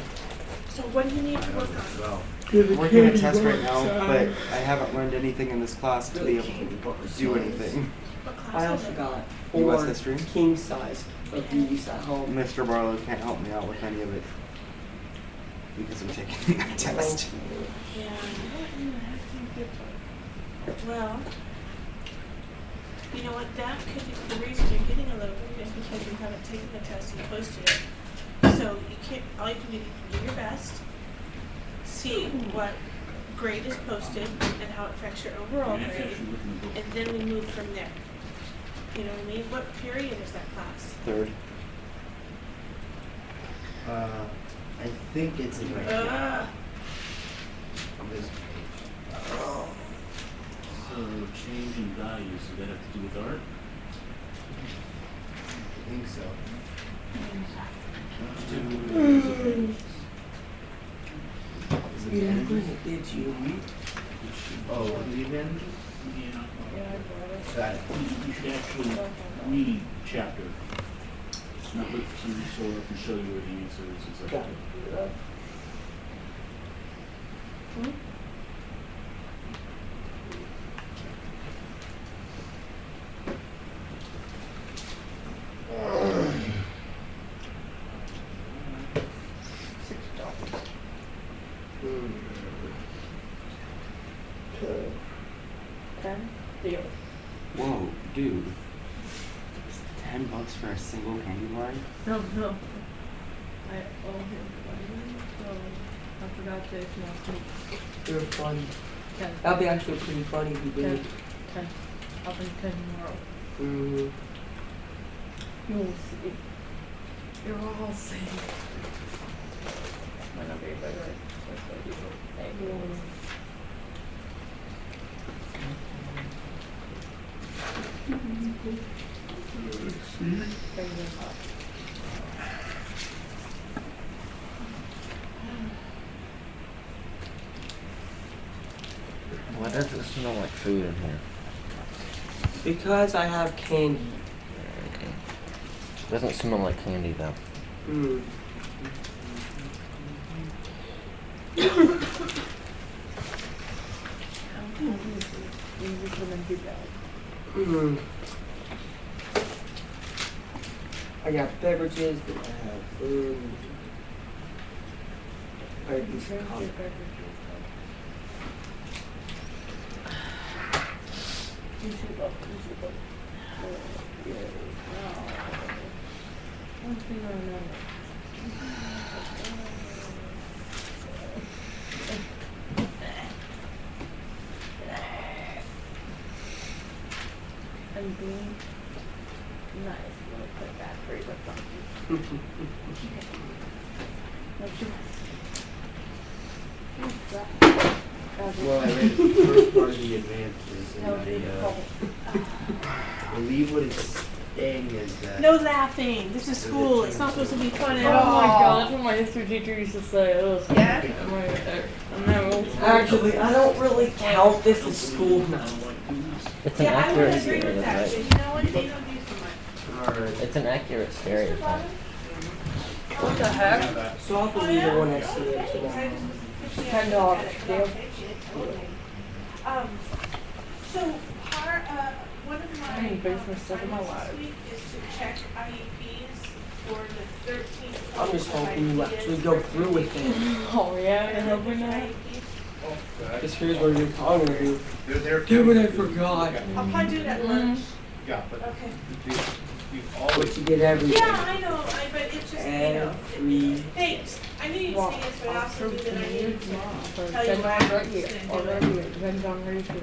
Speaker 8: So what do you need to work on?
Speaker 6: Well,
Speaker 7: I'm working on a test right now, but I haven't learned anything in this class to be able to do anything.
Speaker 8: What class
Speaker 1: I
Speaker 8: is
Speaker 1: also
Speaker 8: it?
Speaker 1: got
Speaker 7: US
Speaker 1: 4
Speaker 7: history.
Speaker 1: king size of these at home.
Speaker 7: Mr. Barlow can't help me out with any of it because I'm taking that test.
Speaker 8: Yeah. Well, you know what, that could be the reason you're getting a low grade is because you haven't taken the test and posted it. So you can't, all you can do is do your best, see what grade is posted and how it affects your overall
Speaker 6: yeah,
Speaker 8: grade,
Speaker 6: actually looking at the book.
Speaker 8: and then we move from there. You know what I mean? What period is that class?
Speaker 7: Third.
Speaker 5: I think it's in right
Speaker 8: Ugh.
Speaker 5: on this page.
Speaker 6: So change in values, so that have to do with art?
Speaker 5: I think so. Is it the
Speaker 1: You didn't bring
Speaker 5: images?
Speaker 1: it, did you?
Speaker 5: Oh, the advantages?
Speaker 6: Yeah.
Speaker 5: Got it.
Speaker 6: You should actually read chapter. Not look for some sort of and show you where the answer is exactly.
Speaker 1: Got it.
Speaker 3: Deal.
Speaker 7: Whoa, dude. $10 for a single candy bar?
Speaker 3: No. I owe him money, so I forgot to smoke.
Speaker 1: You're funny.
Speaker 3: 10.
Speaker 1: That'd be actually pretty funny if you did.
Speaker 3: 10. I'll bring 10 tomorrow.
Speaker 1: Mm.
Speaker 3: You'll see. You're all see. Might not be, but right. That's what you will.
Speaker 2: Why does it smell like food in here?
Speaker 1: Because I have candy.
Speaker 2: Doesn't smell like candy though.
Speaker 1: Mm. Mm. I got beverages, then I have food. I have these coffee.
Speaker 3: One thing or another. And being nice, we'll put that for your funky.
Speaker 5: Well, I read the first part of the advantages, and I believe what it's saying is that.
Speaker 8: No laughing. This is school. It's not supposed to be fun
Speaker 3: Oh
Speaker 8: at all.
Speaker 3: my god, that's what my history teacher used to say. It was
Speaker 8: Yeah?
Speaker 3: I'm not old school.
Speaker 1: Actually, I don't really count this as school now.
Speaker 2: It's an
Speaker 8: Yeah, I would
Speaker 2: accurate
Speaker 8: agree with that. But
Speaker 2: stereotype.
Speaker 8: you know what? They don't do so much.
Speaker 5: Alright.
Speaker 2: It's an accurate stereotype.
Speaker 3: What the heck?
Speaker 1: So I'll believe it when I see it tomorrow.
Speaker 3: $10 deal.
Speaker 8: So part, one of my
Speaker 3: I need basement stuff in my
Speaker 8: assignments
Speaker 3: life.
Speaker 8: this week is to check IEPs for the 13th.
Speaker 1: I'm just hoping you actually go through with it.
Speaker 3: Oh yeah, I hope we not.
Speaker 1: Because here's what you're talking to do.
Speaker 4: They're there.
Speaker 1: Damn it, I forgot.
Speaker 8: I'll probably do it at lunch.
Speaker 4: Yeah, but
Speaker 8: Okay.
Speaker 4: you've always.
Speaker 1: But you did everything.
Speaker 8: Yeah, I know, but it's just,
Speaker 1: Every.
Speaker 8: thanks. I knew you'd
Speaker 3: Well,
Speaker 8: say this, but I also knew that I needed to tell you
Speaker 3: Depends
Speaker 8: what
Speaker 3: on
Speaker 8: I
Speaker 3: right
Speaker 8: was
Speaker 3: here, or
Speaker 8: gonna
Speaker 3: right
Speaker 8: do.
Speaker 3: here, depends on where you're sitting.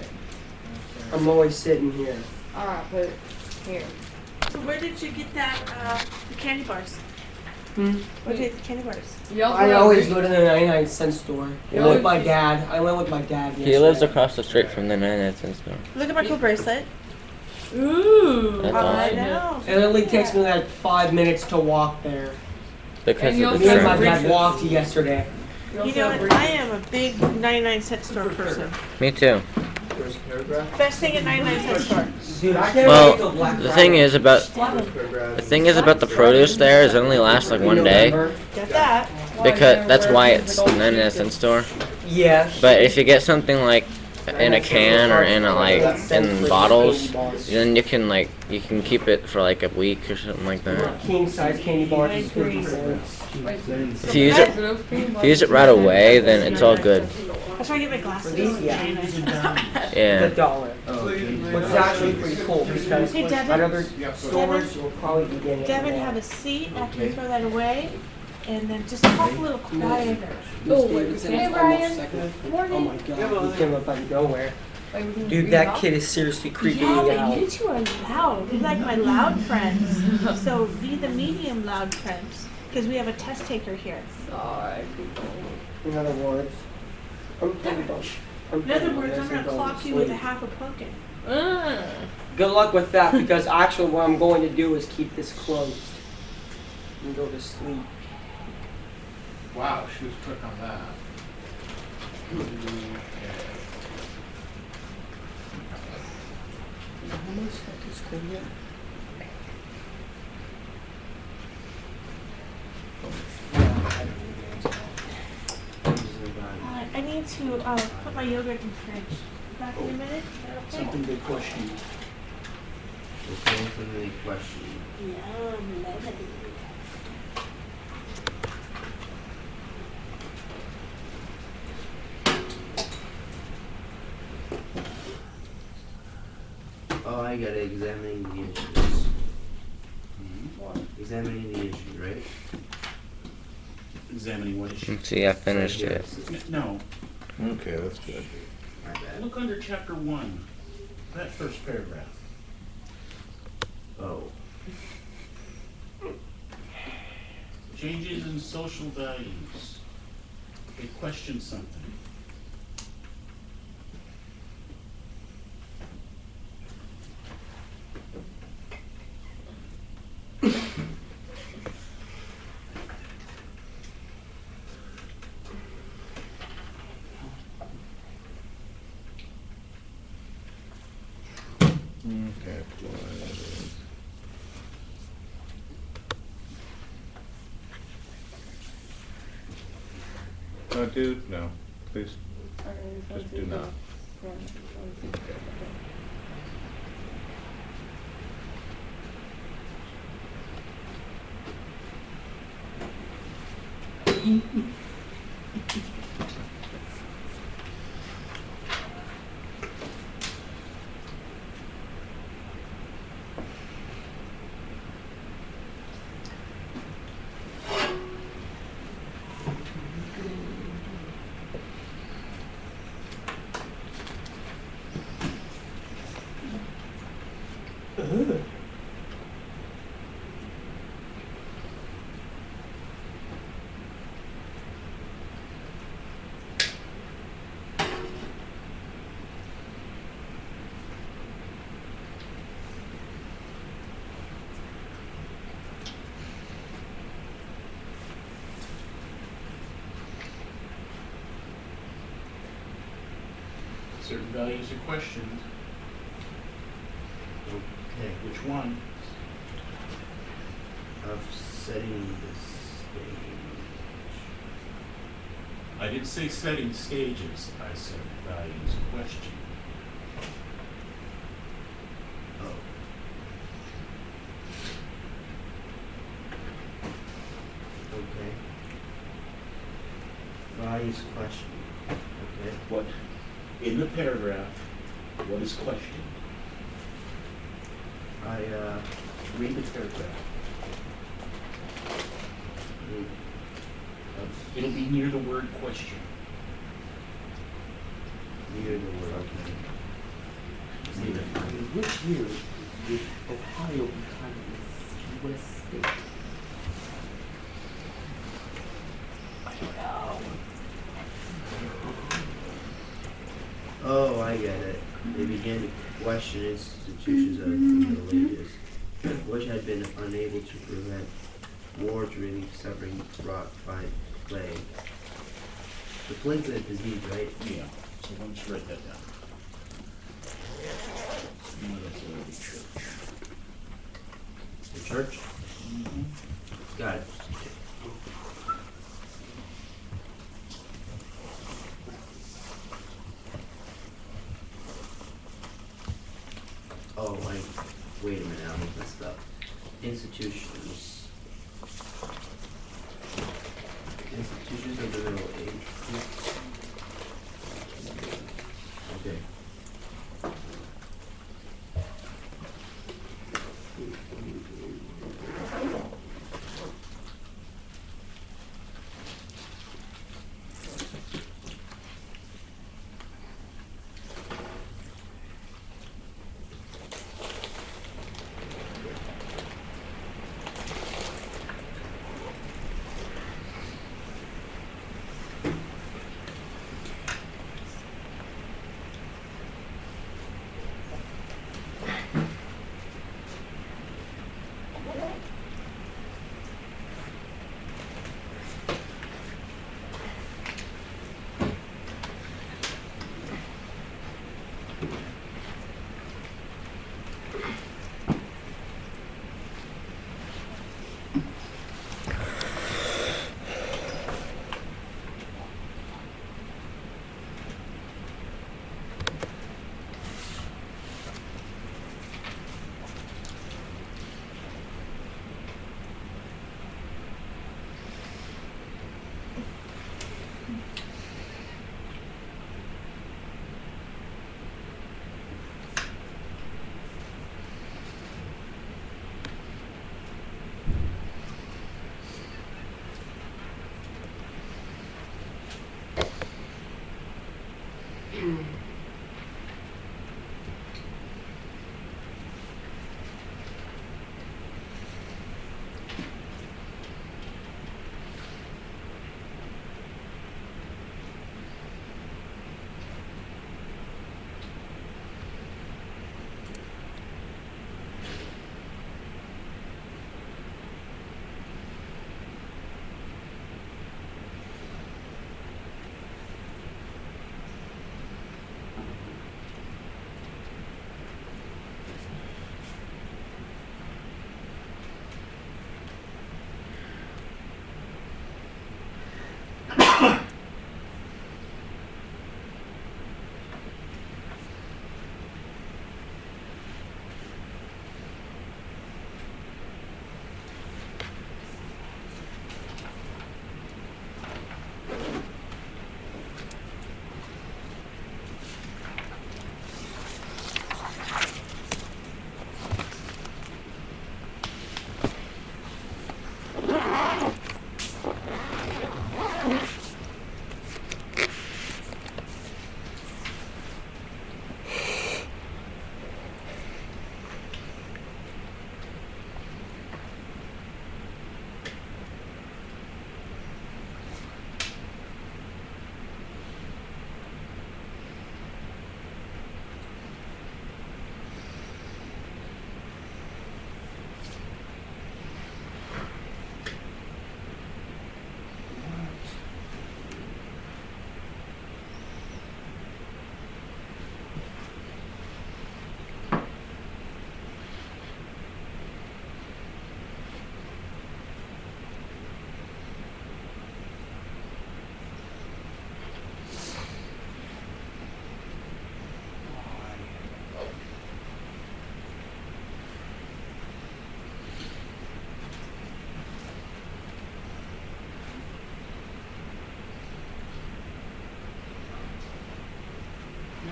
Speaker 1: I'm always sitting here.
Speaker 3: Alright, put it here.
Speaker 8: So where did you get that, the candy bars?
Speaker 1: Hmm?
Speaker 8: Where did you get the candy bars?
Speaker 1: I always go to the 99-cent store.
Speaker 3: You
Speaker 1: I went with
Speaker 3: always-
Speaker 1: my dad. I went with my dad yesterday.
Speaker 2: He lives across the street from the 99-cent store.
Speaker 8: Look at my cool bracelet.
Speaker 3: Ooh.
Speaker 2: That's
Speaker 8: I
Speaker 2: awesome.
Speaker 8: know.
Speaker 1: It only takes me like 5 minutes to walk there.
Speaker 2: Because
Speaker 3: And you
Speaker 2: of
Speaker 1: Me
Speaker 2: the
Speaker 1: and my
Speaker 2: traffic.
Speaker 1: dad walked yesterday.
Speaker 8: You know what? I am a big 99-cent store person.
Speaker 2: Me too.
Speaker 5: First paragraph.
Speaker 8: Best thing at 99-cent store.
Speaker 1: Dude, I can't
Speaker 2: Well,
Speaker 1: wait till Black
Speaker 2: The
Speaker 1: Friday.
Speaker 2: thing is about
Speaker 5: First paragraph.
Speaker 2: the produce there is it only lasts like one day.
Speaker 1: November.
Speaker 8: Get that.
Speaker 2: because that's why it's the 99-cent store.
Speaker 1: Yeah.
Speaker 2: But if you get something like in a can or in bottles, then you can keep it for like a week or something like that.
Speaker 1: King size candy bars is 50 cents.
Speaker 2: If you use it right away, then it's all good.
Speaker 8: That's where I get my glasses.
Speaker 1: These, yeah.
Speaker 2: Yeah.
Speaker 1: It's $1. Which is actually pretty cool because
Speaker 8: Hey, Devin.
Speaker 1: at other stores you'll probably be getting it.
Speaker 8: Devin, have a seat after you throw that away, and then just talk a little quieter.
Speaker 1: Oh,
Speaker 8: Hey, Ryan.
Speaker 1: Oh my god, he came up out of nowhere. Dude, that kid is seriously creeping
Speaker 8: Yeah,
Speaker 1: me
Speaker 8: but
Speaker 1: out.
Speaker 8: you two are loud. You're like my loud friends. So be the medium loud friends, because we have a test taker here.
Speaker 1: In other words, I'm pretty dumb.
Speaker 8: In other words, I'm gonna clock you with a half a pumpkin.
Speaker 1: Good luck with that because actually what I'm going to do is keep this closed and go to sleep.
Speaker 4: Wow, she was quick on that.
Speaker 1: How much stuff is clean yet?
Speaker 8: I need to put my yogurt in the fridge. Back in a minute? Is that okay?
Speaker 6: Something they question.
Speaker 5: Okay, something question.
Speaker 8: Yum, lemon.
Speaker 5: Oh, I got it. Examining the issues. Examining the issue, right?
Speaker 6: Examining what issue.
Speaker 2: See, I finished it.
Speaker 6: No,
Speaker 4: Okay, that's good.
Speaker 5: My bad.
Speaker 6: look under chapter 1, that first paragraph.
Speaker 5: Oh.
Speaker 6: Changes in social values. They question something.
Speaker 4: Okay. Dude, no, please. Just do not.
Speaker 6: Certain values are questioned.
Speaker 5: Okay.
Speaker 6: Which one?
Speaker 5: Of setting the stage.
Speaker 6: I didn't say setting stages, I said values question.
Speaker 5: Oh. Okay. Values question. Okay.
Speaker 6: What, in the paragraph, what is questioned? Read the paragraph. It'll be near the word question.
Speaker 5: Near the word, okay.
Speaker 6: Near the-
Speaker 1: In which year did Ohio become a U.S. state? I don't know.
Speaker 5: Oh, I get it. They began to question institutions of the Middle Ages, which had been unable to prevent war to relieve suffering brought by plague. The plague's a disease, right?
Speaker 6: Yeah, so why don't you write that down? No, that's already church.
Speaker 5: The church?
Speaker 6: Mhm.
Speaker 5: Got it.
Speaker 9: Wait a minute, I almost messed up. Institutions. Institutions of the middle age. Okay.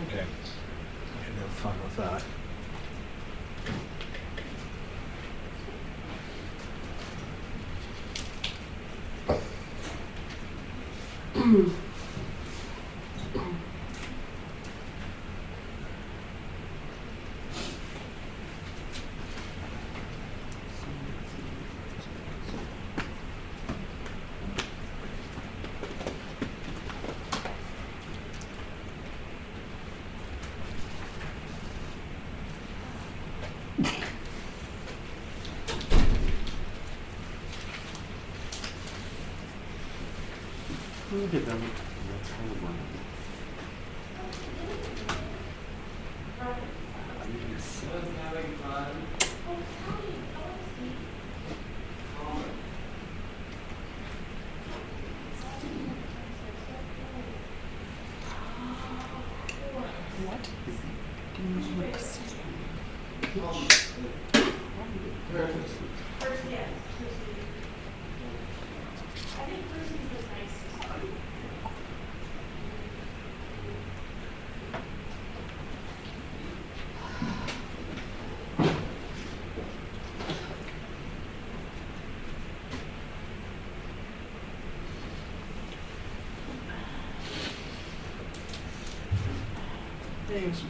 Speaker 6: Okay. I should have fun with that. Who developed the telegram?
Speaker 1: What?
Speaker 8: First, yeah. I think Percy's the nicest.
Speaker 1: Thanks.